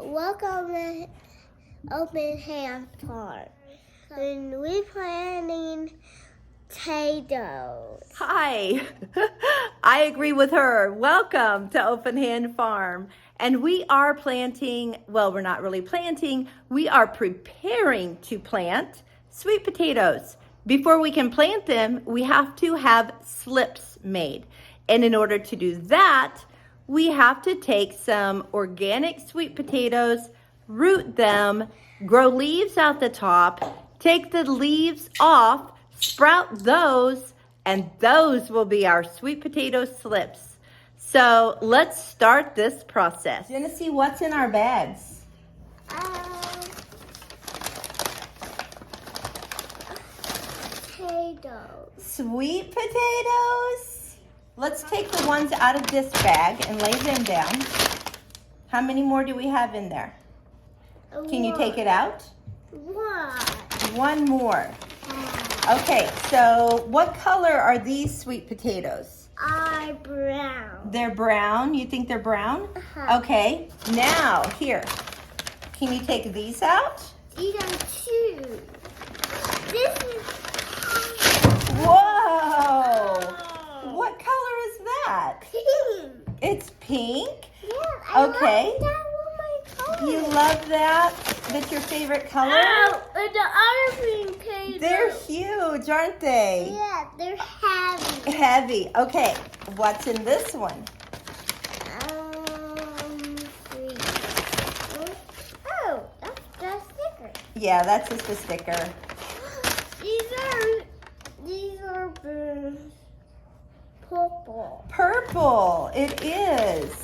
Welcome to Open Hand Farm. And we're planting potatoes. Hi, I agree with her. Welcome to Open Hand Farm. And we are planting, well, we're not really planting, we are preparing to plant sweet potatoes. Before we can plant them, we have to have slips made. And in order to do that, we have to take some organic sweet potatoes, root them, grow leaves out the top, take the leaves off, sprout those, and those will be our sweet potato slips. So let's start this process. Genessee, what's in our bags? Potatoes. Sweet potatoes? Let's take the ones out of this bag and lay them down. How many more do we have in there? Can you take it out? One more. Okay, so what color are these sweet potatoes? Brown. They're brown? You think they're brown? Uh-huh. Okay, now here. Can you take these out? These are two. This is... Whoa! What color is that? pink. It's pink? Yeah, Okay. I love that one, my color. You love that? That's your favorite color? Oh, and the other pink potatoes. They're huge, aren't they? Yeah, they're heavy. Heavy. Okay, what's in this one? Three. Oh, that's the sticker. Yeah, that's just a sticker. These are purple. Purple, it is.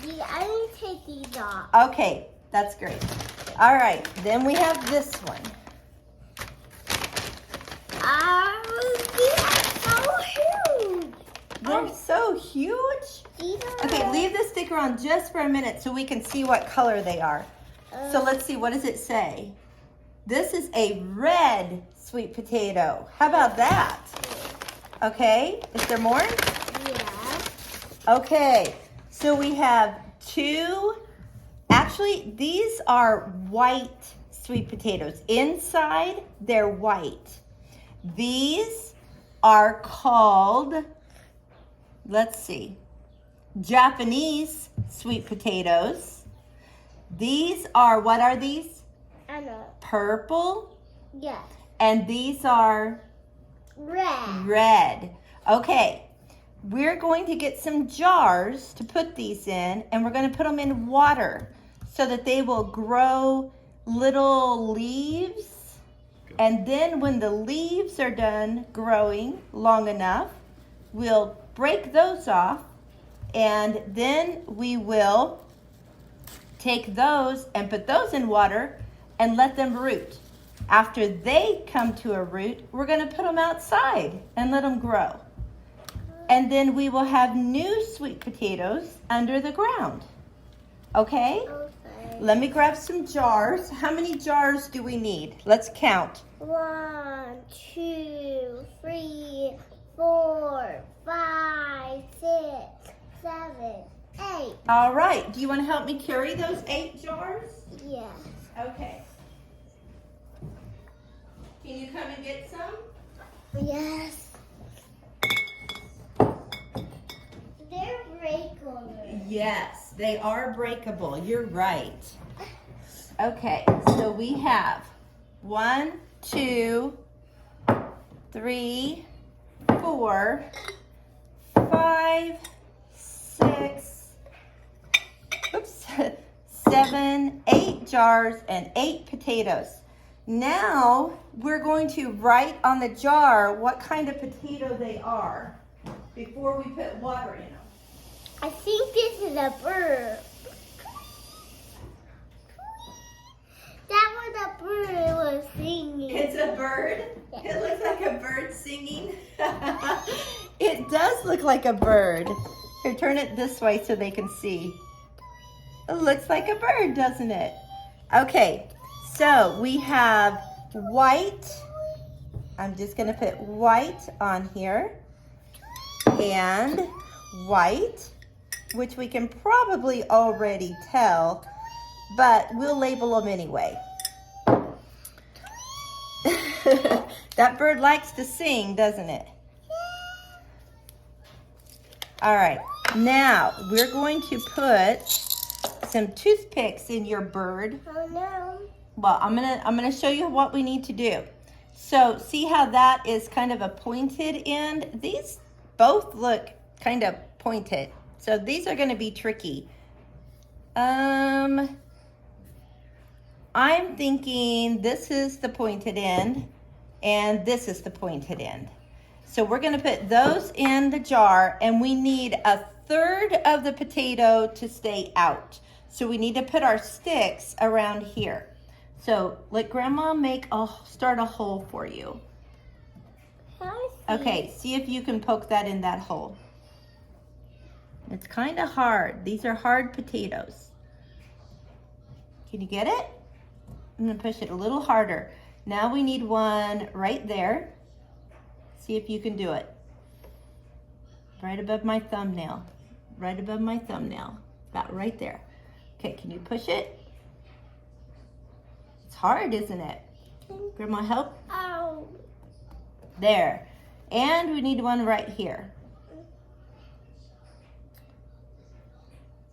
Yeah, I need to take these off. Okay, that's great. All right, then we have this one. These are so huge. They're so huge. These are Okay, leave the sticker on just for a minute so we can see what color they are. So let's see, what does it say? This is a red sweet potato. How about that? Okay, is there more? Yeah. Okay, so we have two, actually these are white sweet potatoes. Inside, they're white. These are called, let's see, Japanese sweet potatoes. These are, what are these? I know. Purple. Yeah. And these are Red. red. Okay, we're going to get some jars to put these in, and we're going to put them in water so that they will grow little leaves. And then when the leaves are done growing long enough, we'll break those off, and then we will take those and put those in water and let them root. After they come to a root, we're going to put them outside and let them grow. And then we will have new sweet potatoes under the ground. Okay? Okay. Let me grab some jars. How many jars do we need? Let's count. 1, 2, 3, 4, 5, 6, 7, 8. All right. Do you want to help me carry those 8 jars? Yes. Okay. Can you come and get some? Yes. They're breakable. Yes, they are breakable. You're right. Okay, so we have 1, 2, 3, 4, 5, 6, oops, 7, 8 jars and 8 potatoes. Now we're going to write on the jar what kind of potato they are before we put water in them. I think this is a bird. That was a bird was singing. It's a bird? It looks like a bird singing. It does look like a bird. Here, turn it this way so they can see. It looks like a bird, doesn't it? Okay, so we have white. I'm just going to put white on here. And white. which we can probably already tell, but we'll label them anyway. That bird likes to sing, doesn't it? All right, now we're going to put some toothpicks in your bird. Oh no. Well, I'm gonna show you what we need to do. So see how that is kind of a pointed end? These both look kind of pointed. So these are gonna be tricky. I'm thinking this is the pointed end and this is the pointed end. So we're gonna put those in the jar, and we need 1/3 of the potato to stay out. So we need to put our sticks around here. So let Grandma start a hole for you. Okay, see if you can poke that in that hole. It's kind of hard. These are hard potatoes. Can you get it? I'm gonna push it a little harder. Now we need one right there. See if you can do it. Right above my thumbnail. Right above my thumbnail. About right there. Okay, can you push it? It's hard, isn't it? Grandma, help? Ow. There. And we need one right here.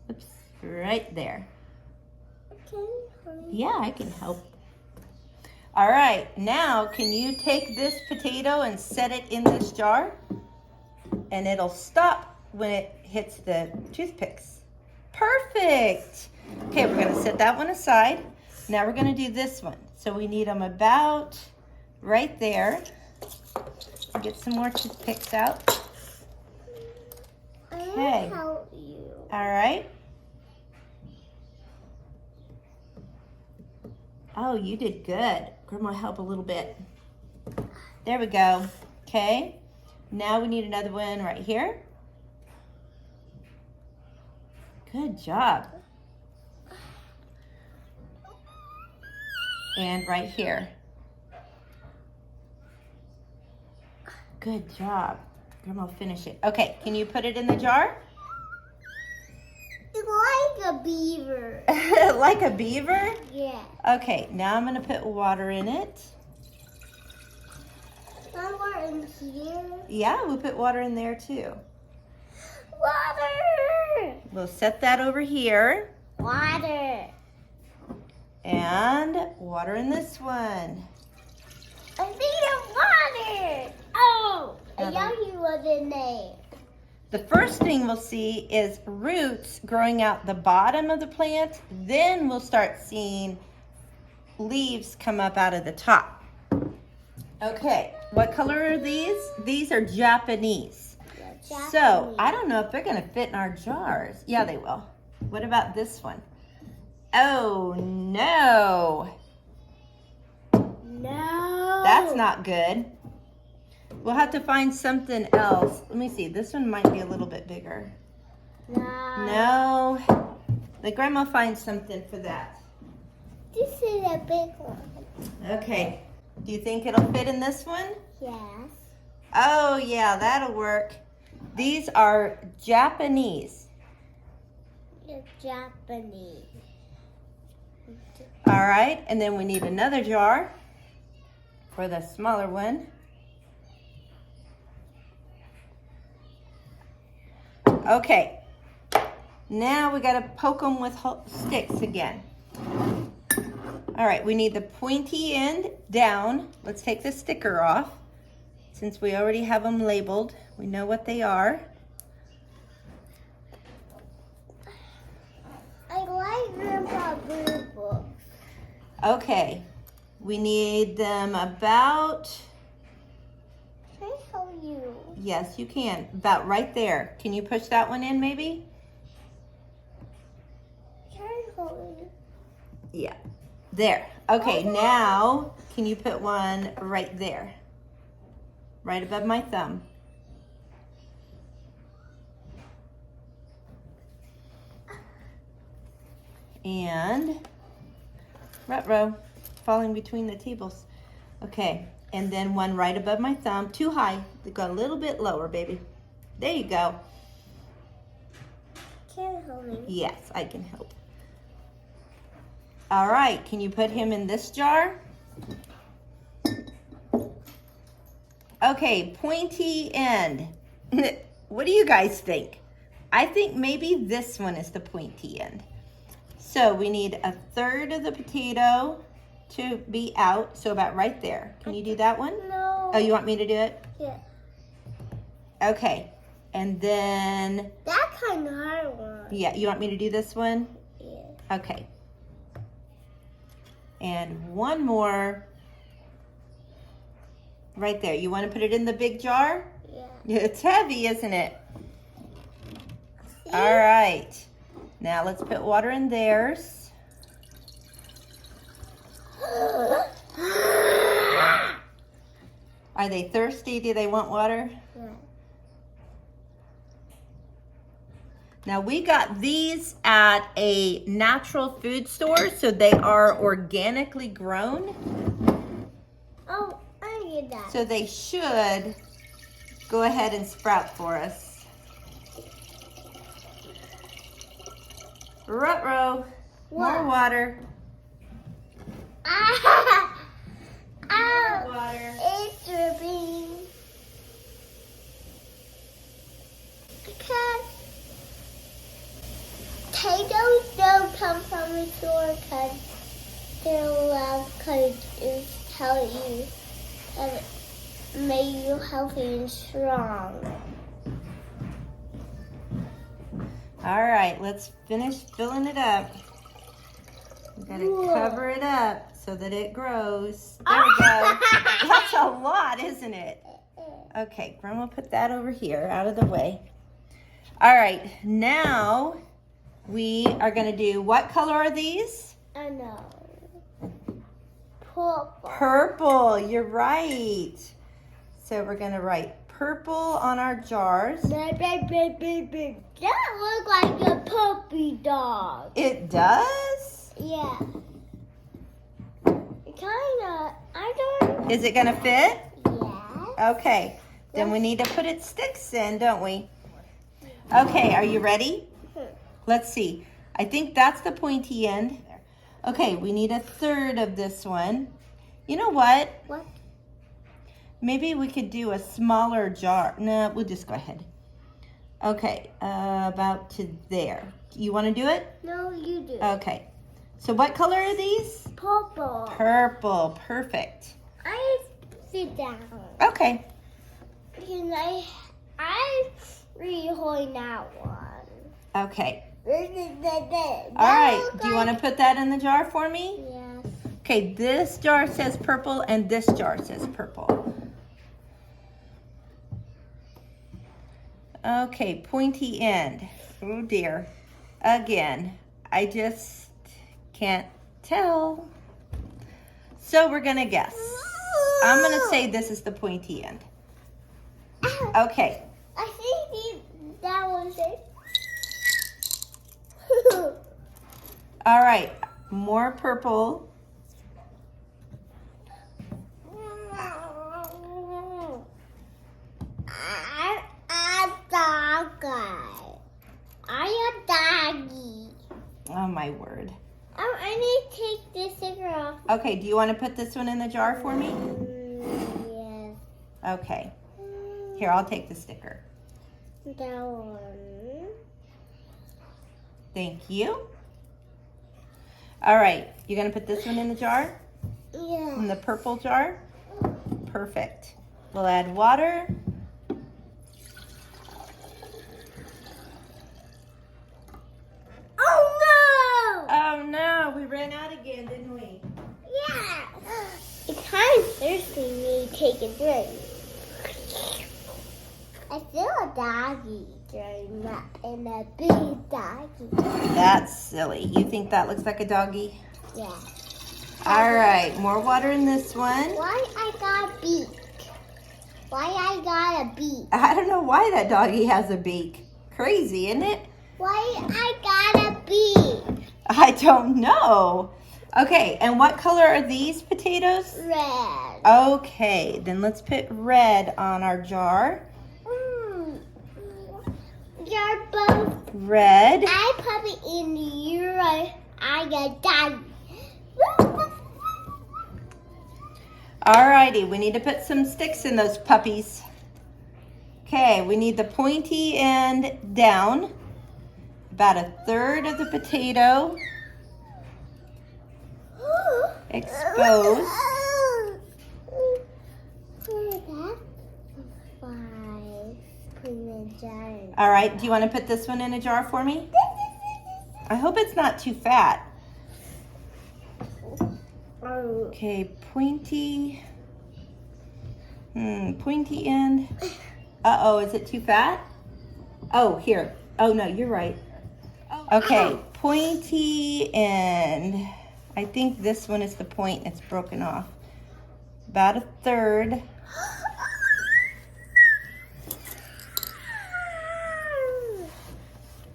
Oops, right there. Okay, honey. Yeah, I can help. All right, now can you take this potato and set it in this jar? And it'll stop when it hits the toothpicks. Perfect. Okay, we're gonna set that one aside. Now we're gonna do this one. So we need them about right there. Get some more toothpicks out. Okay. I will help you. All right. Oh, you did good. Grandma, help a little bit. There we go. Okay. Now we need another one right here. Good job. And right here. Good job. Grandma, finish it. Okay, can you put it in the jar? It's like a beaver. Like a beaver? Yeah. Okay, now I'm gonna put water in it. Somewhere in here. Yeah, we'll put water in there too. Water. We'll set that over here. Water. And water in this one. I need water. Oh, I Uh-huh. yummy was in there. The first thing we'll see is roots growing out the bottom of the plant. Then we'll start seeing leaves come up out of the top. Okay, what color are these? These are Japanese. So I don't know if they're gonna fit in our jars. Yeah, they will. What about this one? Oh no. No. That's not good. We'll have to find something else. Let me see. This one might be a little bit bigger. No. No. Let Grandma find something for that. This is a big one. Okay. Do you think it'll fit in this one? Yes. Oh, yeah, that'll work. These are Japanese. The Japanese. All right. And then we need another jar for the smaller one. Okay, now we gotta poke them with sticks again. All right, we need the pointy end down. Let's take the sticker off. Since we already have them labeled, we know what they are. I like Grandpa Blue books. Okay, we need them about, Can I show you? yes, you can, about right there. Can you push that one in maybe? Can I hold you? Yeah, there. Okay, now can you put one right there? Right above my thumb. And, ruh-roh, falling between the tables. Okay, and then one right above my thumb, too high. Go a little bit lower, baby. There you go. help me? Yes, I can help. All right, can you put him in this jar? Okay, pointy end. What do you guys think? I think maybe this one is the pointy end. So we need 1/3 of the potato to be out, so about right there. Can you do that one? No. Oh, you want me to do it? Yeah. Okay, and then, That kind of hard one. yeah, you want me to do this one? Yeah. Okay. And one more right there. You want to put it in the big jar? Yeah. It's heavy, isn't it? See? All right. Now let's put water in theirs. Are they thirsty? Do they want water? Yeah. Now we got these at a natural food store, so they are organically grown. Oh, I get that. So they should go ahead and sprout for us. Ruh-roh. More What? water. Ah! More water. It's dripping. Because potatoes don't come from the store because they're allowed because it's telling you that it made you healthy and strong. All right, let's finish filling it up. We gotta Whoa. cover it up so that it grows. There we go. That's a lot, isn't it? Okay, Grandma, put that over here, out of the way. All right, now we are gonna do, what color are these? I know. Purple. Purple, you're right. So we're gonna write purple on our jars. That looks like a puppy dog. It does? Yeah. Kinda. I don't. Is it gonna fit? Yeah. Okay, then we need to put its sticks in, don't we? Okay, are you ready? Let's see. I think that's the pointy end. Okay, we need 1/3 of this one. You know what? What? Maybe we could do a smaller jar. No, we'll just go ahead. Okay, about to there. You want to do it? No, you do. Okay. So what color are these? Purple. Purple. Perfect. I sit down. Okay. Because I really hold that one. Okay. All All right. Do you want to put that in the jar for me? Yes. Okay, this jar says purple and this jar says purple. Okay, pointy end. Oh dear. Again, I just can't tell. So we're gonna guess. I'm gonna say this is the pointy end. Okay. I think that was it. All right, more purple. I'm a doggy. Oh my word. I need to take this sticker off. Okay, do you want to put this one in the jar for me? Yes. Okay. Here, I'll take the sticker. That one. Thank you. All right, you gonna put this one in the jar? Yeah. In the purple jar? Perfect. We'll add water. Oh no! Oh no, we ran out again, didn't we? Yeah. It's kind of thirsty me to take a drink. I feel a doggy during that and a big doggy. That's silly. You think that looks like a doggy? Yeah. All right, more water in this one. Why I got a beak? Why I got a beak? I don't know why that doggy has a beak. Crazy, isn't it? Why I got a beak? I don't know. Okay, and what color are these potatoes? Red. Okay, then let's put red on our jar. you're both. Red. I puppy in your I got daddy. Alrighty, we need to put some sticks in those puppies. Okay, we need the pointy end down. About 1/3 of the potato exposed. All right, do you want to put this one in a jar for me? I hope it's not too fat. Okay, pointy end. Uh-oh, is it too fat? Oh, here. Oh, no, you're right. Okay, pointy end. I think this one is the point that's broken off. About 1/3.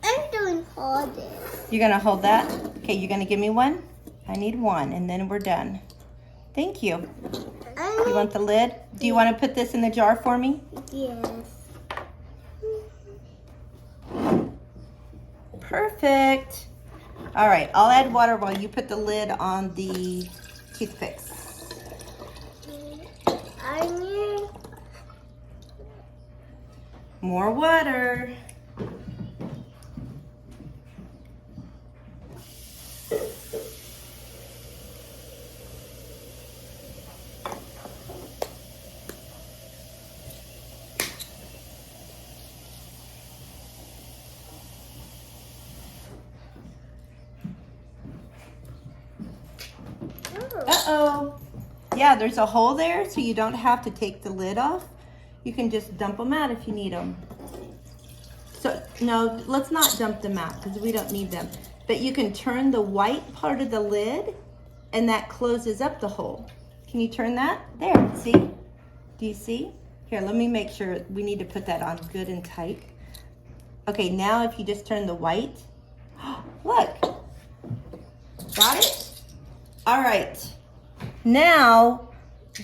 I'm doing all this. You're gonna hold that? Okay, you're gonna give me one? I need one, and then we're done. Thank you. You want the lid? Do you want to put this in the jar for me? Yes. Perfect. All right, I'll add water while you put the lid on the toothpicks. I need More water. Uh-oh. Yeah, there's a hole there, so you don't have to take the lid off. You can just dump them out if you need them. So, no, let's not dump them out because we don't need them. But you can turn the white part of the lid, and that closes up the hole. Can you turn that? There, see? Do you see? Here, let me make sure. We need to put that on good and tight. Okay, now if you just turn the white, look. Got it? All right. Now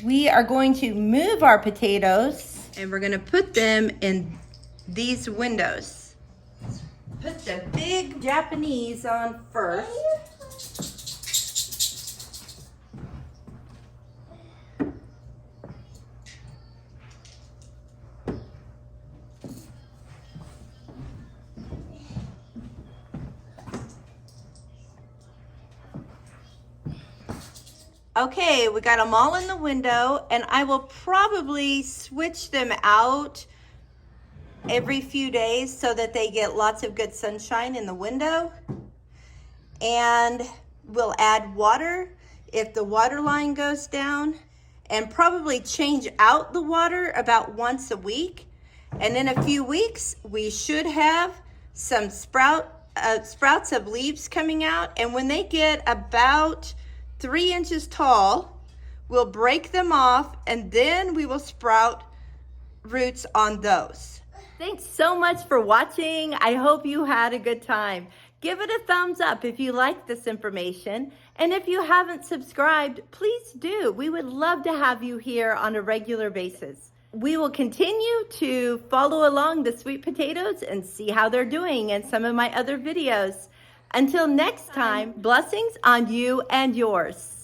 we are going to move our potatoes and we're going to put them in these windows. Put the big Japanese on first. Okay, we got them all in the window, and I will probably switch them out every few days so that they get lots of good sunshine in the window. And we'll add water if the water line goes down, and probably change out the water about once a week. And in a few weeks, we should have some sprouts of leaves coming out. And when they get about 3 inches tall, we'll break them off, and then we will sprout roots on those. Thanks so much for watching. I hope you had a good time. Give it a thumbs up if you like this information. And if you haven't subscribed, please do. We would love to have you here on a regular basis. We will continue to follow along the sweet potatoes and see how they're doing in some of my other videos. Until next time, blessings on you and yours.